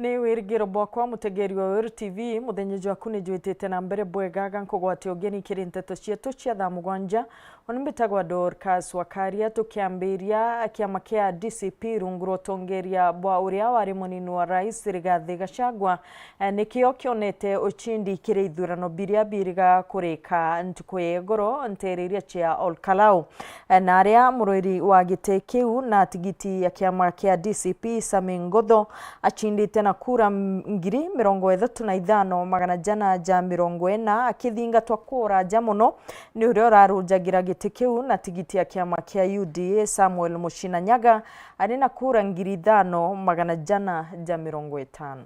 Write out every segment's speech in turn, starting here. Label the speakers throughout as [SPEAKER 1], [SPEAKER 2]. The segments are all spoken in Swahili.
[SPEAKER 1] ni wirigiro bwakwa mutegeri wa RTV muthenyeji waku ni jwitite na mbere bwegaga nkogwate ogeni kirinteto cietu cia thaa mugwanja ona mbitagwa Dorcas Wakaria tukiambiria kiama kia DCP runguro tongeria bwa uria wari munini wa rais Rigathi Gachagua nikio kionete uchindi kire ithurano biria biriga kurika ntuku yegoro nteriria cia Olkalau na aria muroiri wa gite kiu na tigiti ya kiama kia DCP Sami Ngodho achindite na kura 35,140 akithingatwa kura jamuno ni uria rarujagira gite kiu na tigiti ya kiama kia UDA Samuel Mushinanyaga ari na kura 5,150.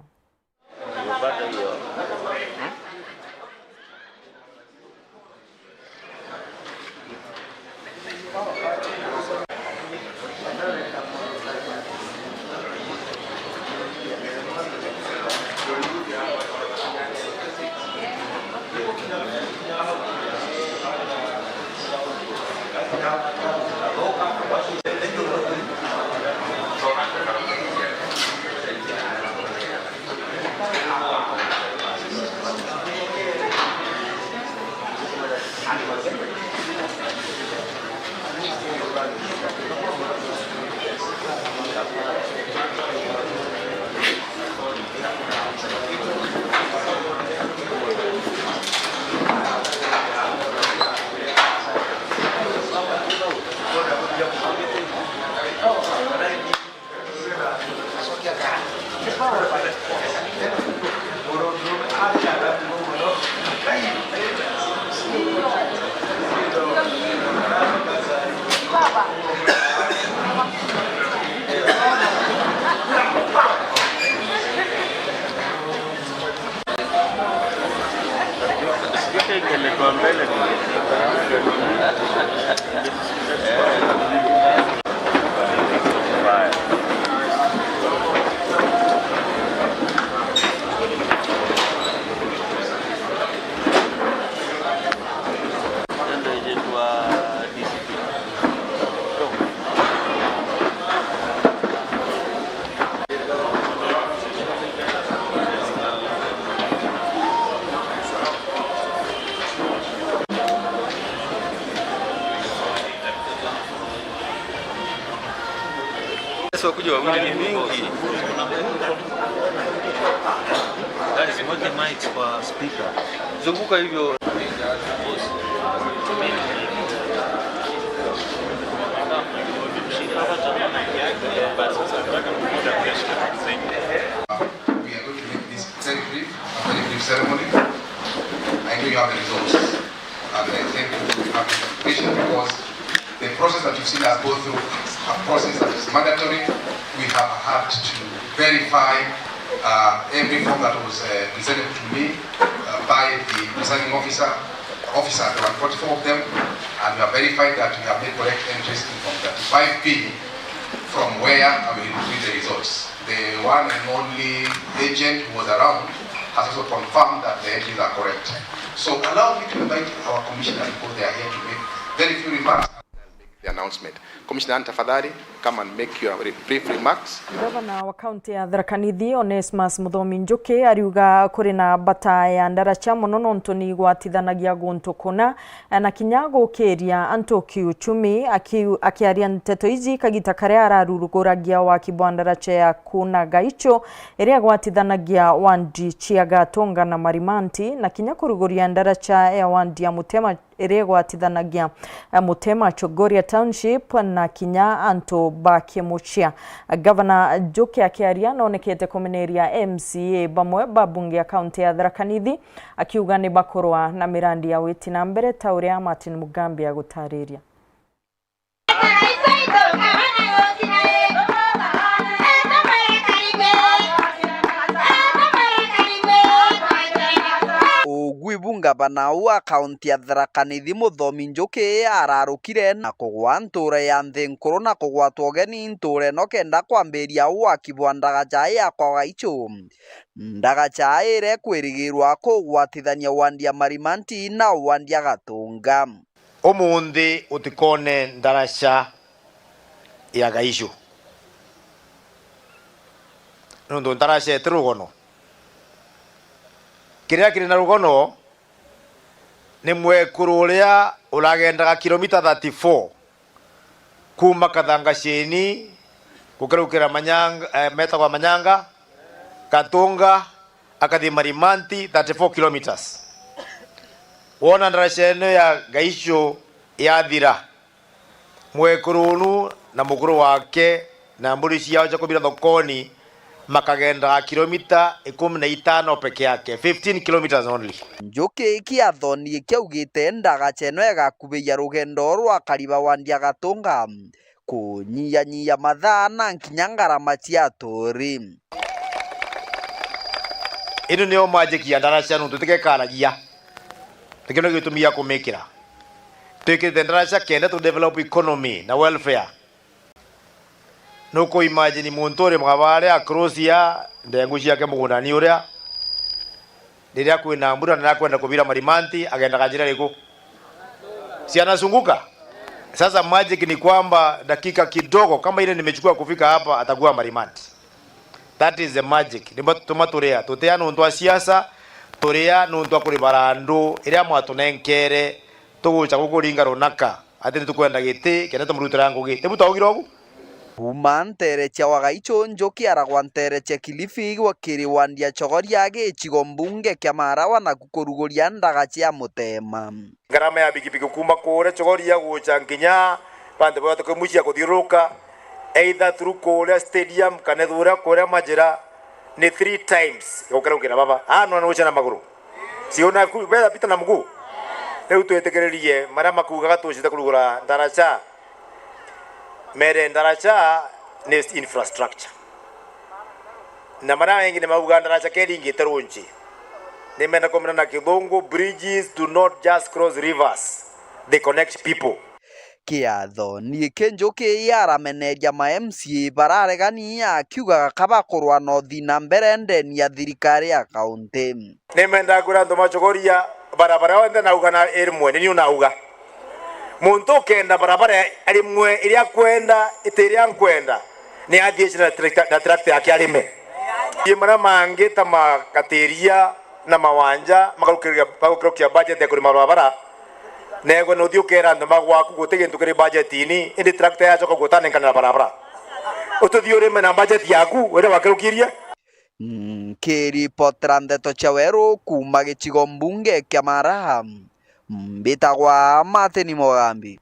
[SPEAKER 2] Kujua wili ni mingi. That is what the mics for speaker. Zunguka hivyo.
[SPEAKER 3] We are going to make this very brief, a very brief ceremony. I know you have the results. And I thank you for having the patient because the process that you've seen us go through a process that is mandatory. We have had to verify every form that was presented to me by the presiding officer. There were 44 of them, and we have verified that we have made correct entries in Form 35B from where I will read the results. The one and only agent who was around has also confirmed that the entries are correct. So allow me to invite our commissioner because they are here to make very few remarks. The announcement. Commissioner, tafadhali, come and make your brief remarks.
[SPEAKER 1] Governor wa county ya Tharaka Nithi Onesmus Muthomi Njuki ariuga kuri na bata ya ndaracha muno ntoni gwatithanagia guntukuna na kinyago keria anto kiuchumi akiaria nteto izi kagita karia araruruguragia wa kibwandaracha ya kuna gaicho iria gwatithanagia wandi chiaga tonga na marimanti na kinyakuruguria ndaracha ya wandi ya mutema iria gwatithanagia mutema Chogoria Township na kinya anto bakemuchia. Governor Njuki akiaria naonekete kumeneria MCA bamwe babunge ya county ya Tharaka Nithi akiuga ni bakorwa na mirandi ya witi na mbere tauri ya Martin Mugambi ya gutariria.
[SPEAKER 4] Ogwibunga banau akaunti ya Tharaka Nithi Muthomi Njuki ararukire na kugwa nture ya Nthenkuru na kugwatwo ogeni nture no kenda kwambiria waki bwa ndagacha ya kwa Gaicho. Ndagacha ire kwirigirwa kugwatithania wandi ya Marimanti na wandi ya Gatunga.
[SPEAKER 5] Omundi utikone ndaracha ya Gaicho nundu ndaracete rugono kiria kiri na rugono ni mwekuru uria uragendaga kilomita 34 kuma Kathangasheni gukerukira Manyanga metagwa Manyanga Katunga akathi Marimanti 34 kilometers. Wona ndaraceno ya Gaisho yathira mwekurunu na mukuru wake na mburi ciao cia kubira thokoni makagenda kilomita 15 peke yake, 15 kilometers only.
[SPEAKER 4] Njuki kiathoni kiaugite ndagaceno igakubiya rugendo rwa Kariba wandia Gatunga kunyia mathaa na nkinya ngarama cia turi.
[SPEAKER 5] Ino nio magic ya ndaraca no tutikekaragia tikino gitumia kumikira tukite ndaraca kenda to develop economy na welfare no ko imagine muntu ri mwabare across ya ndengu ciake mugundani uria ndiria kwina mbura na kwenda kubira Marimanti agenda kanjira riku si anazunguka. Sasa magic ni kwamba dakika kidogo kama ile nimechukua kufika hapa atakuwa Marimanti. That is the magic. Nimba tumaturea tutea nuntu siasa turea nuntu akuribara andu iria mwatunenkere tugucha gukuringa runaka ati tukwenda giti kene tumurutira ngugi tibuta ugirogu
[SPEAKER 4] Humantere cha Wagaicho Njoki aragwa ntereche Kilifi wakiri wandia chogoria gichigo mbunge kia Marawa na kukuruguria ndagachi ya Mutema.
[SPEAKER 5] Garama ya bigibigi kuma kure chogoria gucha nginya bande bote kumucia kuthiruka either through kure stadium kana thura kure majira ni 3 times gukerukira baba no gucha na maguru siona kubera pita na mguu leo twetegererie mara makugaga tucite kurugura ndaracha mere ndaracha ni infrastructure na mara wengi ni mabuga ndaracha kedi ngiterunji ni mena komna na kibongo. Bridges do not just cross rivers, they connect people.
[SPEAKER 4] Kiatho ni Njoki yarameneria ma MCA bararegania akiuga kabakorwa no thina mbere ndeni ya thirikari ya kaunti.
[SPEAKER 5] Ni menda kura ndo machogoria barabara wende na ugana erimwe ni unauga muntu kenda barabara erimwe iria kwenda itiria kwenda ni athie na tractor yake arime yimara mange ta makateria na mawanja magarukiria budget ya kurima barabara nego no thiukera ndo magwaku gutege ntukiri budget ini indi tractor ya choko gutanenkana na barabara ututhio rime na budget yaku wera wakirukiria.
[SPEAKER 4] Kiri potrandeto chaweru kuma gichigo mbunge kia Maraha mbitagwa Martin Mogambi.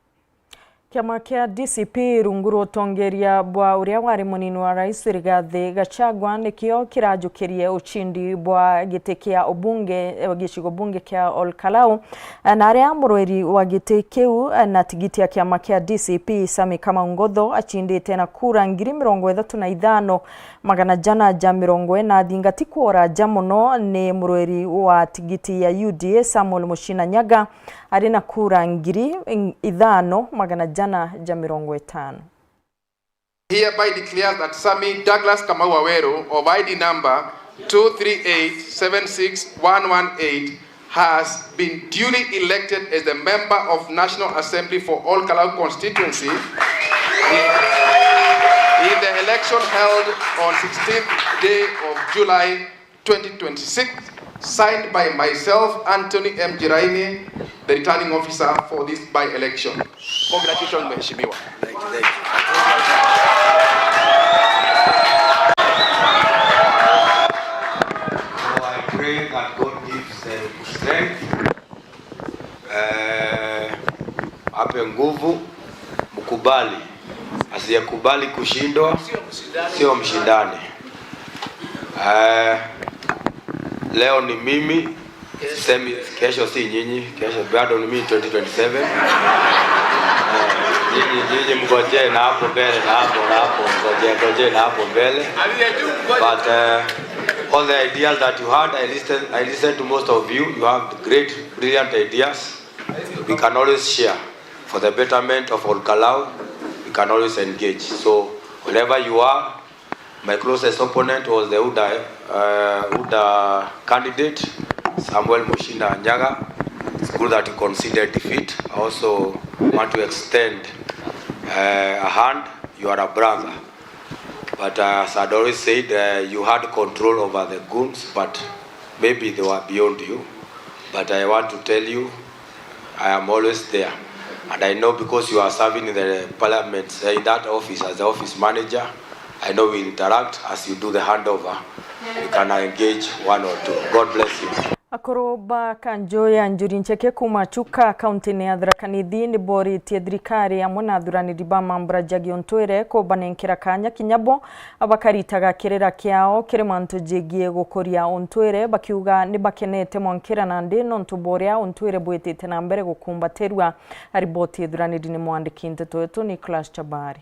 [SPEAKER 1] Kiama kia DCP runguru tongeria bwa uria wari munini wa rais Rigathi Gachagua nikio kirajukirie uchindi bwa giti kia ubunge gicigo bunge kia Olkalau na aria murweri wa giti kiu na tigiti ya kiama kia DCP Sami Kamau achindite na kura 35,000 magana jana ja 40 thingati kuora jamuno ni murweri wa tigiti ya UDA Samuel Mushina Nyaga ari na kura 5,000 magana jana ja 50.
[SPEAKER 6] Hereby declare that Sami Douglas Kamau Waweru of ID number 238-76118 has been duly elected as the member of National Assembly for Olkalau constituency in the election held on 16th day of July 2026, signed by myself, Anthony M. Jiraini, the returning officer for this by-election. Congratulations, Mheshimiwa.
[SPEAKER 2] Thank you.
[SPEAKER 7] So I pray that God gives strength, ape nguvu, mkubali. Asiyekubali kushindwa sio mshindani. Leo ni mimi, kesho si nyinyi, kesho bado ni mimi 2027. Nyinyi mgojee na hapo mbele na hapo mgojee na hapo mbele. But all the ideas that you had, I listened to most of you. You have great, brilliant ideas. We can always share for the betterment of Olkalau. We can always engage. So wherever you are, my closest opponent was the UDA candidate, Samuel Mushina Nyaga. It's good that you considered defeat. I also want to extend a hand. You are a brother. But as I'd always said, you had control over the goons, but maybe they were beyond you. But I want to tell you, I am always there. And I know because you are serving in the parliament, in that office as the office manager, I know we interact as you do the handover. You can engage one or two. God bless you.
[SPEAKER 1] Akoroba kanjoya Njurincheke kuma Chuka kaunti ni Tharaka Nithi ni bori thirikari amwe na athuraniri ba mambura Njagi Ontwire kubanenkera kanya kinyabo abakaritaga kirera kiao kiri mantu jigie gukuria Ontwire bakiuga ni bakenete mwankira nandi nontu boria Ontwire bwetete na mbere gukumbaterwa. Riboti athuraniri ni mwandiki nteto wetu Nicholas Chabari.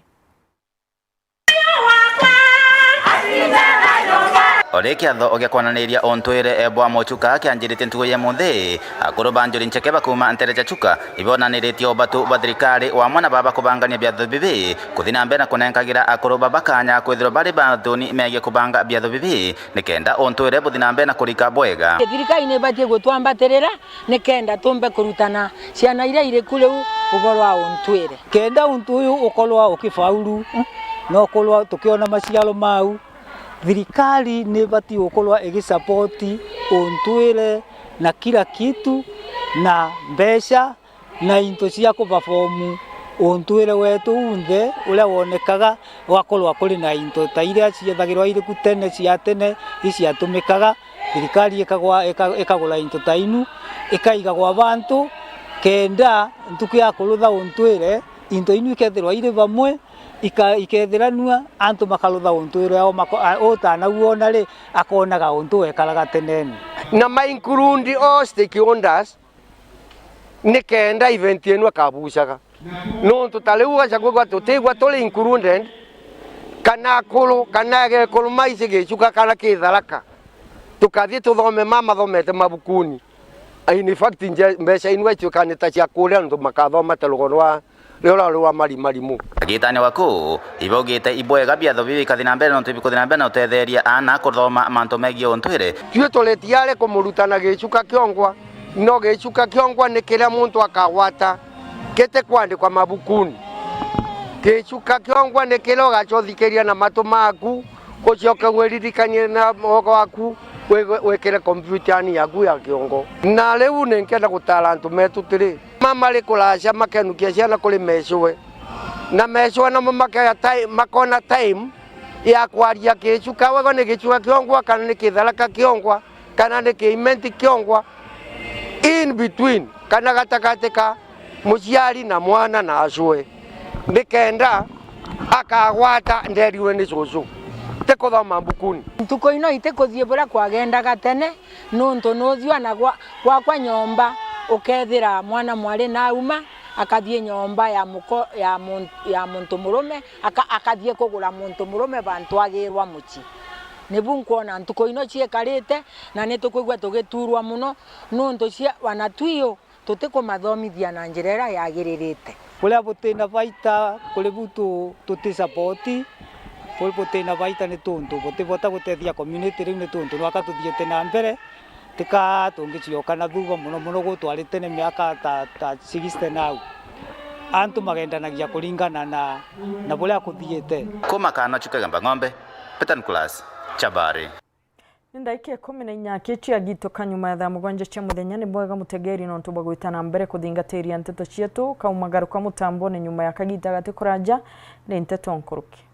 [SPEAKER 8] Ore kiatho ogekwananiria Ontwire ebwa mochuka kianjirite ntugo ya muthi akoroba Njurincheke bakuma Nterecha Chuka ibonaniritio obatu bathirikari wa mwana baba kubangania biatho bibi kuthina mbere na kunenkagira akoroba bakanya kwithiro bari bathoni megie kubanga biatho bibi nikenda Ontwire buthina mbere na kurika bwega.
[SPEAKER 9] Thirikari ni batie gutwambatirira nikenda tumbe kurutana ciana ira ire kureu uboro wa Ontwire
[SPEAKER 10] kenda untu uyu ukolwa ukifaulu no kolwa tukiona maciaro mau. Thirikari ni bati ukolwa igisapoti Ontwire na kila kitu na mbeca na into cia kuperform Ontwire wetu unthe uria wonekaga wakolwa kuri na into ta iria ciethagirwa iri kutene cia tene iciatumikaga. Thirikari ikagura into ta inu ikaiga gwa bantu kenda ntuku ya kurutha Ontwire into inu ikethirwa iri bamwe ikethiranua antu makarutha Ontwire o otanaguona ri akonaga untu wekaraga teneni
[SPEAKER 11] na mainkurundi all stakeholders nikenda event yenu akabucaga no tutaliuga chakwa tutigwa tuli included kana kulu kana ge kulu maici gicuka kana kitharaka tukathie tuthome mama thomete mabukuni in fact mbeca inu icukane ta cia kuria ndu makathoma te rugorwa rwa marimu
[SPEAKER 8] agitani wako ibogete ibwega biatho bibi kathina mbere no tubikuthina mbere no tetheria ana kuthoma mantu megie Ontwire
[SPEAKER 11] tue tuletiare kumurutana gicuka kiongwa no gicuka kiongwa ni kiria muntu akagwata kete kwandikwa mabukuni. Gicuka kiongwa ni kiria gachothikeria na matu maku gucoka gweririkanie na moko waku wekere kompyutani yaku ya kiongo na riu ninkenda gutara antu metu tiri mama ri kuracia makenukia ciana kuri mecwe na mecwe na makona time ya kwaria gicuka wego ni gicuka kiongwa kana ni kitharaka kiongwa kana ni kiimenti kiongwa in between kana gatakatika muciari na mwana na acwe nikenda akagwata nderiwe ni cucu tekuthoma mbukuni
[SPEAKER 9] ntuko ino itekuthie bura kwagendaga tene nuntu nuthiana gwakwa nyomba ukethira mwana mwari na uma akathie nyomba ya muntu murume akathie kugura muntu murume bantu agirwa muci nibu nkuona ntuko ino ciekarite na nitukwigua tugiturwa muno nuntu cia wanatuio tutikumathomithia na njira ira yagiririte
[SPEAKER 10] kuria butina baita kuri butu tutisapoti kuri butina baita ni tuntu butibota gutethia community riu ni tuntu wakatuthiete na mbere tika tungicioka na thuga muno gutwarite ni miaka ta 60 now antu magendanagia kuringana na buria kuthiete
[SPEAKER 8] kumakana Chukagamba ng'ombe Peter Class Chabari.
[SPEAKER 1] Ndaike 14 kichia gito kanyuma ya thaa mugwanja cia muthenya ni bwega mutegeri no ntuba gwitana mbere kuthingateria nteto cietu kaumagaruka mutambo ni nyuma ya kagita gati kuraja ni nteto nkuruki.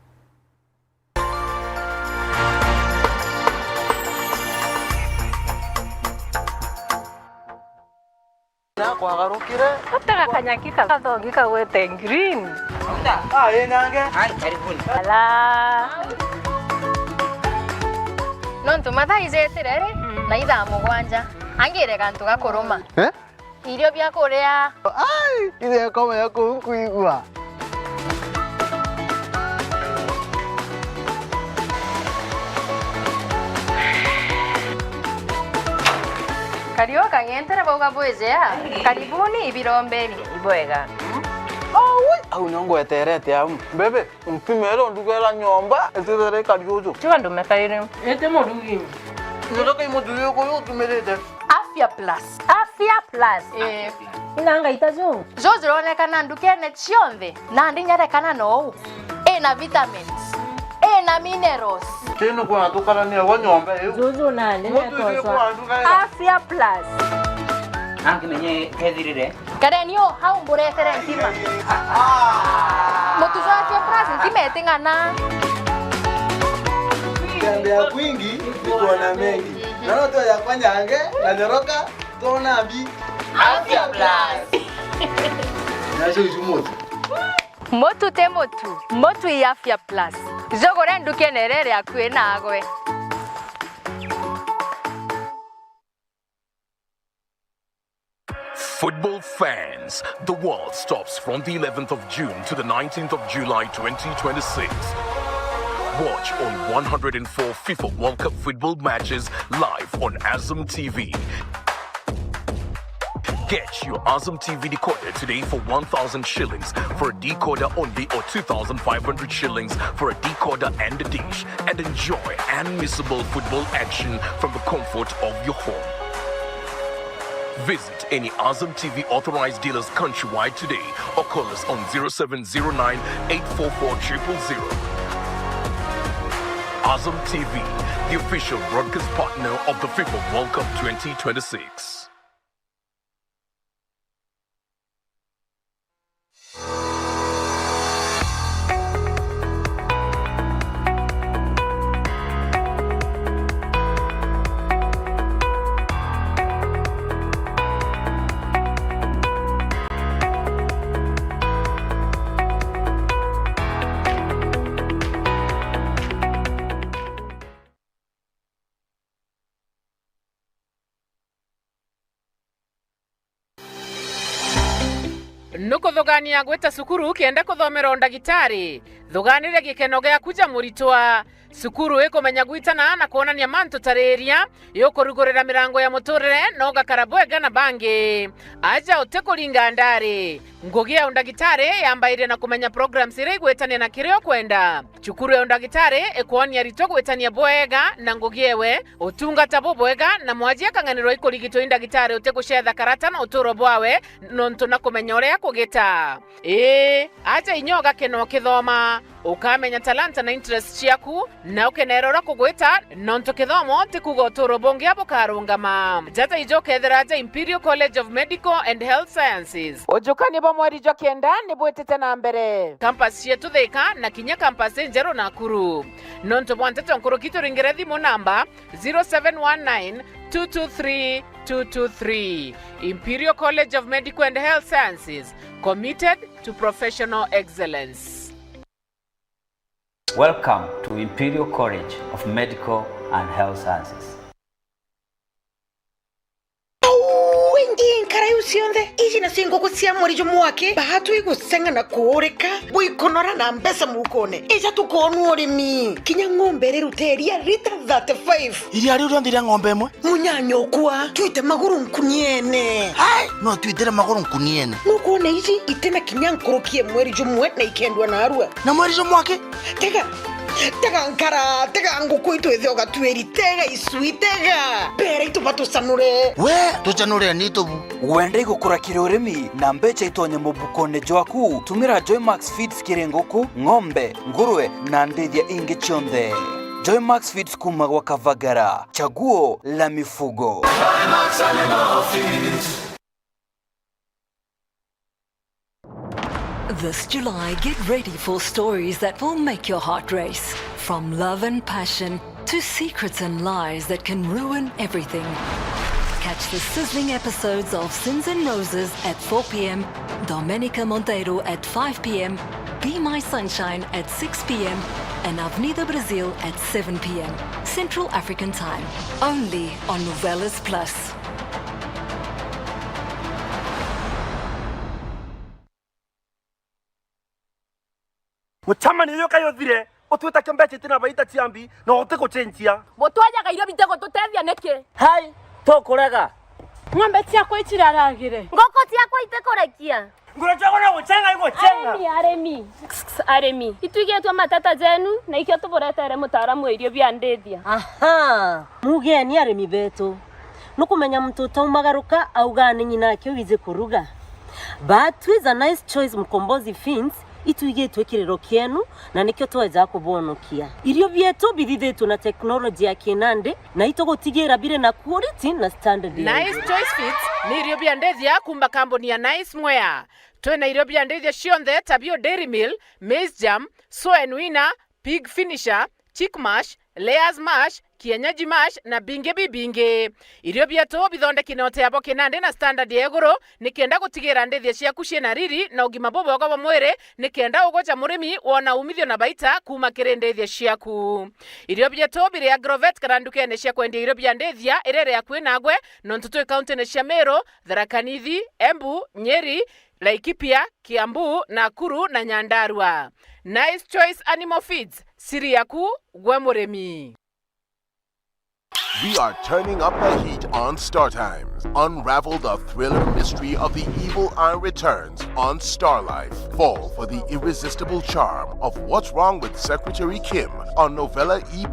[SPEAKER 11] na kwagarukire
[SPEAKER 12] utaka kanyakika kathongika gwete green
[SPEAKER 11] nange karibuni
[SPEAKER 12] ala nontu mathaizetireri na ithaa mugwanja angire kantu gakuruma irio bia kuria
[SPEAKER 11] ile kama yako kuigua
[SPEAKER 12] kario kangentere bauga bwezea karibuni ibiromberi ibwega
[SPEAKER 11] au nyongweterete au bebe mpimero ndugera nyomba etere kariojo
[SPEAKER 12] tuwa ndumekarire
[SPEAKER 11] ete modugi ndoka imodugi ko tumerete
[SPEAKER 12] Afya plus inanga itazo zozironekana ndukene cionthe na ndinyareka no na vitamins wena minerals.
[SPEAKER 5] Teno kwa tukarania wanyombe hiyo.
[SPEAKER 9] Zuzu nani netosa. Afya Plus.
[SPEAKER 13] Anki menye kethirire.
[SPEAKER 12] Karenio hau mburetere ntima. Mutu za Afya Plus ntima etingana.
[SPEAKER 14] Tembea kwingi nikuona mengi. Nano to ya kwanyange na nyoroka tona bi
[SPEAKER 12] Afya Plus.
[SPEAKER 14] Nasho ujumoto.
[SPEAKER 12] Motu te motu. Motu ya Afya Plus. Jogore nduke nerere akwe nagwe.
[SPEAKER 15] Football fans, the world stops from the 11th of June to the 19th of July 2026. Watch all 104 FIFA World Cup football matches live on Azam TV. Get your Azam TV decoder today for 1,000 shillings for a decoder only or 2,500 shillings for a decoder and a dish, and enjoy unmissable football action from the comfort of your home. Visit any Azam TV authorized dealers countrywide today or call us on 0709 844 000. Azam TV, the official broadcast partner of the FIFA World Cup 2026.
[SPEAKER 16] Nuko thogania gweta sukuru kienda kuthomera ndagitari thoganire gikeno gya kuja muritwa sukuru ikomenya gwitana na kuonania manto tareria yokurugurira mirango ya muturire no gakarabwega na bangi aja utekuringa ndari ngugi ya ndagitari yambaire na kumenya programs ire gwetania na kirio kwenda cukuru ya ndagitari ekuonia rito gwetania bwega na ngugi ewe utungata bwega na mwaji akanganirwo ikurigitwo ndagitari utegucetha karata na uturo bwawe nonto na kumenya uria kugita aja inyoga keno kithoma ukamenya talanta na interest ciaku na ukenerora kugwita nonto kithomo tikuga uturo bongi abo karungama jata ijokethera aja Imperial College of Medical and Health Sciences ojukani bo mweri jokenda ni bwetete na mbere campus yetu Thika na kinya campus njero Nakuru nonto bwantete nkuru kituringire thimu namba 0719 223 223. Imperial College of Medical and Health Sciences, committed to professional excellence.
[SPEAKER 13] Welcome to Imperial College of Medical and Health Sciences.
[SPEAKER 17] Karayu cionthe ici na cinguku cia mwarijo mwake bahatu igucenga na kuurika buikonora na mbesa mukone ica tukonu urimi kinya ng'ombe riruteria rita 35
[SPEAKER 5] iria riu ndira ng'ombe imwe
[SPEAKER 17] munyanyokwa twite maguru nkuniene
[SPEAKER 5] hai no twitire maguru nkuniene
[SPEAKER 17] nukuona ici itena kinya nkurukie mwarijo mwe na ikendwa na arua
[SPEAKER 5] na mwarijo mwake
[SPEAKER 17] tega nkara tega nguku itu ithioga tweri tega isui tega bere itu batusanure
[SPEAKER 5] we tuchanure ni tubu
[SPEAKER 18] wende igukura kirurimi na mbecha itonye mubukone jwaku tumira Joymax Feeds kirenguku ng'ombe nguruwe na ndithia ingi chonde Joymax Feeds kuma kwa Kavagara chaguo la mifugo.
[SPEAKER 19] This July, get ready for stories that will make your heart race. From love and passion to secrets and lies that can ruin everything. Catch the sizzling episodes of Sins and Roses at 4 p.m, Domenica Monteiro at 5 p.m, Be My Sunshine at 6 p.m, and Avenida Brazil at 7 p.m, Central African Time. Only on Novelas Plus.
[SPEAKER 20] Muchama niyo kayo thire otwita kembeche tina baita ciambi no oteko chenchia
[SPEAKER 21] mutwaja gairo bitego tutethia neke
[SPEAKER 20] hai tokorega
[SPEAKER 21] ng'ombe ciakwa itiraragire ngoko ciakwa itekorekia
[SPEAKER 20] ngoro chako na guchenga iko chenga
[SPEAKER 21] aremi ituigetwa matata jenu na ikio tuburetere mutaaramu irio bia ndethia
[SPEAKER 22] aha mugeni aremi betu nukumenya mtoto umagaruka auga ni nyina kio wize kuruga but with a nice choice mkombozi fins ituigitwe kiriro kienu na nikyo tweza kubonokia irio bietu bithithetwo na teknolojia ya kinande na itugotigira bire na quality na standard.
[SPEAKER 16] Nice Choice Fits ni irio bia ndethia kumba kambuni ya Nice Mwea. Twena irio bia ndethia cionthe tabio Dairy Mill, Maize Jam, Soy Winner, Pig Finisher, Chick Mash, Layers Mash, Kienyeji Mash na binge bibinge. Irio bietu bithondeki na oteabo kinande na standard ya iguru nikenda gutigira ndethia ciaku ciena riri na ugima bubwega wa mwiri nikenda ugoja murimi wona umithio na baita kuma kiri ndethia ciaku. Irio bietu bire Agrovet karandukene cia kwendia irio bia ndethia irere ya kwinagwe nontutwe county ne cia Meru, Tharaka Nithi, Embu, Nyeri, Laikipia, Kiambu, Nakuru na Nyandarua. Nice Choice Animal Feeds, siri yaku gwe murimi.
[SPEAKER 3] We are turning up the heat on Star Times. Unravel the thriller mystery of the evil eye returns on Star Life. Fall for the irresistible charm of What's Wrong with Secretary Kim on Novella E+.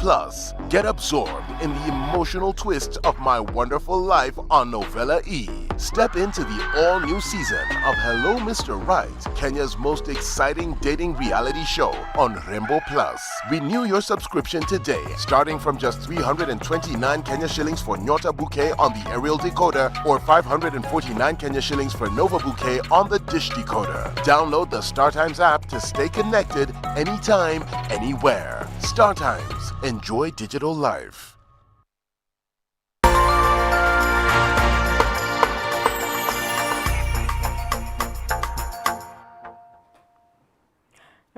[SPEAKER 3] Get absorbed in the emotional twists of My Wonderful Life on Novella E. Step into the all-new season of Hello Mr. Right, Kenya's most exciting dating reality show on Rembo Plus. Renew your subscription today, starting from just 329 Kenya shillings for Nyota Bouquet on the aerial decoder or 549 Kenya shillings for Nova Bouquet on the dish decoder. Download the StarTimes app to stay connected anytime, anywhere. StarTimes. Enjoy digital life.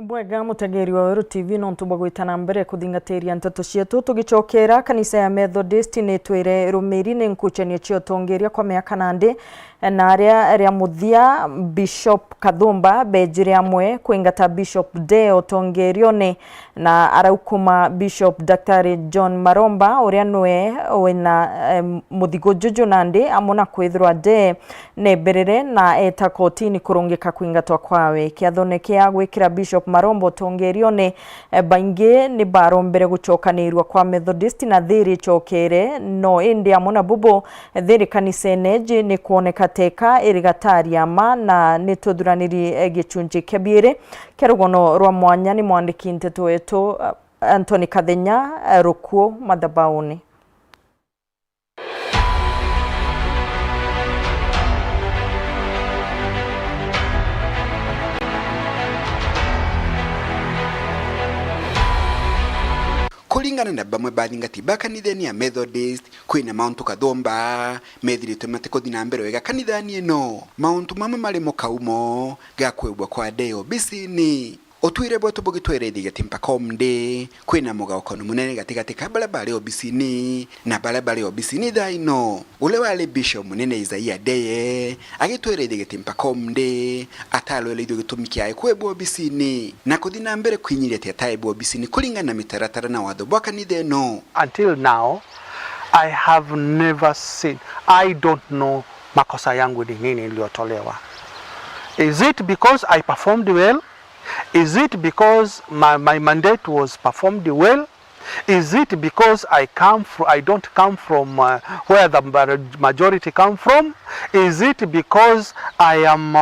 [SPEAKER 1] Bwega mutegeri wa Weru TV no ntubagwitana mbere kuthingateria nteto cietu tugicokera kanisa ya Methodist ni twire rumiri ni nkuchenie cio tongeria kwa miaka nandi na aria muthia Bishop Kadhumba bejire amwe kwingata Bishop Deo Tongerione na araukuma Bishop Dr. John Maromba uria nwe wena muthigo juju nandi amona kwithirwa de ne berere na eta kotini kurungika kwingatwa kwawe kiathone kia gwikira Bishop Marombo Tongerione bainge ni barombere gucokanirwa kwa Methodist na thiri chokere no indi amona bubo thiri kanisa neje ni kuoneka teka irigatari ama na nitudhuraniri gicunji kebire kerugono rwa mwanya ni mwandiki nteto wetu Anthony Kadhenya rukuo madhabauni.
[SPEAKER 4] Kulingana na bamwe bathingati bakanithani ya Methodist kwina mauntu Kadhumba methirite mateko thina mbere wega kanithani eno mauntu mamwe mari mukaumo gakwebwa kwa Deo Bisini otwire bwo tubugitwerethia gatimpa komde kwina mugaukano munene gatigati ka barabara yo Bisini na barabara yo Bisini thaino ule wale Bishop munene Isaiah Deye agitwerethia gatimpa komde atalwele ithu gitumikia kwebwa Bisini na kuthina mbere kwinyiria taibwa Bisini kulingana na mitaratara na watho bwa kanitha eno.
[SPEAKER 23] Until now I have never seen, I don't know makosa yangu ni nini iliyotolewa. Is it because I performed well? Is it because my mandate was performed well? Is it because I don't come from where the majority come from? Is it because I am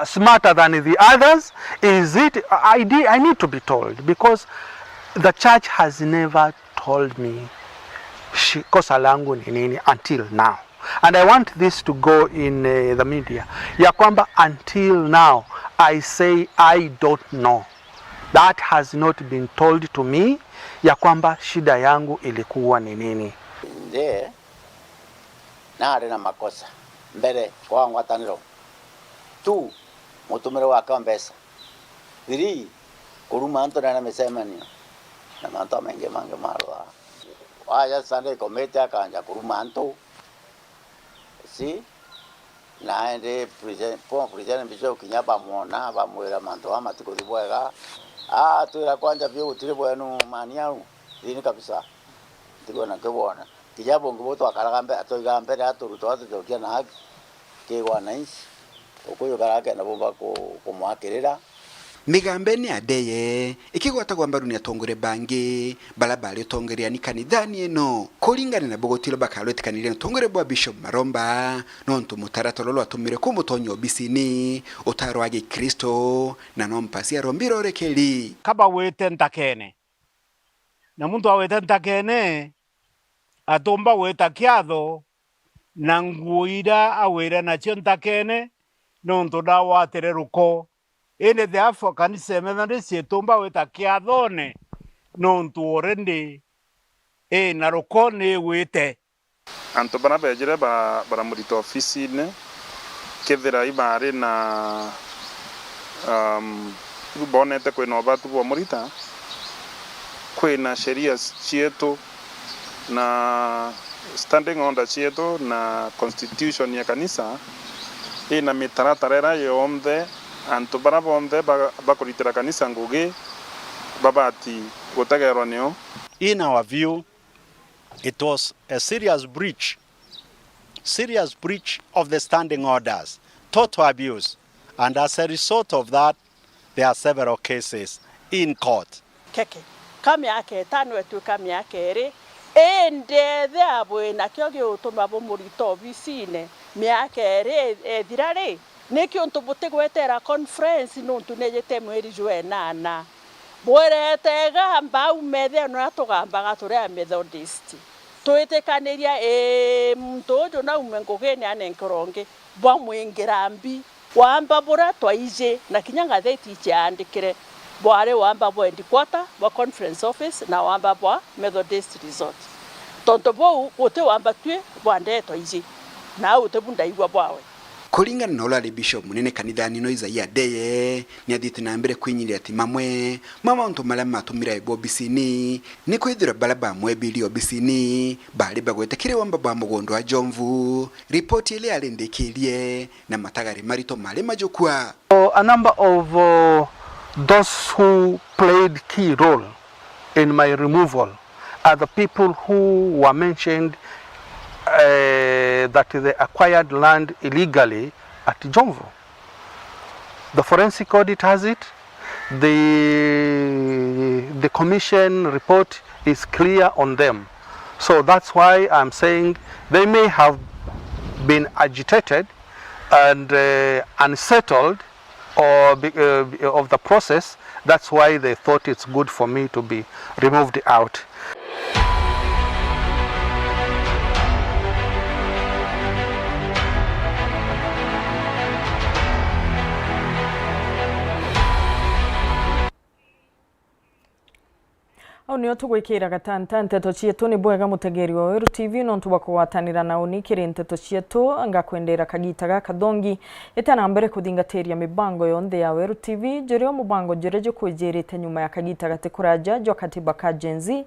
[SPEAKER 23] smarter than the others? Is it? I need to be told, because the church has never told me kosa langu ni nini until now. And I want this to go in the media. Ya kwamba until now I say I don't know. That has not been told to me. Ya kwamba shida yangu ilikuwa ni nini.
[SPEAKER 24] Nde na arena makosa mbere kwa ngwataniro. 2 mutumire wa kambesa. 3 kuruma anto na mesemani. Na manto mange marwa. Aya Sunday committee akanja kuruma anto. Si na ende president Bishop Kinyaba muona bamwera manto amatuko dibwega tuira kwanja byo utire bwenu maniau dini kabisa ndiko na kebona kijabo ngoboto akaragambe atoigambe aturuto atutokia na ke wanaishi okuyo karake na bomba ko kumwakirira
[SPEAKER 4] migambeni adeye ikigwatagwa mbaru ni atongore bangi balabali utongeria ni kanithani eno kulingana na bogotilo bakalwetikanire utongore bwa Bishop Maromba nontu mutaratolo atumire ku mutonyo obisini utaro wa Kristo na nompasia rombiro rekeli
[SPEAKER 2] kaba wete ntakene na muntu awete ntakene atomba weta kiatho na nguira awira na cio ntakene nontu dawatere ruko ene the African Methodist yetomba weta kiathone nontu orende na ruko ne wete
[SPEAKER 6] anto bana bejere bara murito office-ine kethira ibare na bonete kwena batu bo murita kwena sheria chietu na standing order chietu na constitution ya kanisa ina mitaratara yomde anto bara bonde bakuritira kanisa ngugi babati gotageronio.
[SPEAKER 7] In our view, it was a serious breach of the standing orders, total abuse, and as a result of that, there are several cases in court.
[SPEAKER 10] Keke, kami yake tano etu kami yake ere, ende the abwe na kyoge utoma bomurito visine, miake ere dirare, neki onto botegwetera conference nontu nejete mweri juenana. Bwere tega mbau mede no atogamba gature Methodist. Toetekaniria mtojo na umengogene anenkoronge bwa mwingirambi wamba bora twaije na kinyanga theti cyandikire bware wamba bwa headquarter bwa conference office na wamba bwa Methodist resort. Tonto bo ote wamba twe bwande twaije na utebunda igwa bwawe.
[SPEAKER 4] Kulingana na olale Bishop munene kanithani no Isaia Deye ni athite na mbere kwinyiria ati mamwe mama onto mala matumira ebo bisini ni kwithira balaba mwebili obisini bali bagwetekire wamba bwa mugondo wa Jomvu ripoti ile alendekirie na matagari marito male majokwa.
[SPEAKER 23] A number of those who played key role in my removal are the people who were mentioned that they acquired land illegally at Jomvu. The forensic audit has it. The commission report is clear on them. So that's why I'm saying they may have been agitated and unsettled of the process. That's why they thought it's good for me to be removed out.
[SPEAKER 1] Onio tugwikira gatanta nteto cietu ni bwega mutegeri wa Weru TV no ntuba kuwatanira na unikire nteto cietu ngakwendera kagita gakathongi itana mbere kuthingateria mibango yonthe ya Weru TV jori mubango jereje kwejerete nyuma ya kagita gatekuraja jo katiba ka Gen Z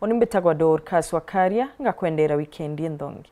[SPEAKER 1] onimbetagwa Dorcas Wakaria ngakwendera weekend ndongi.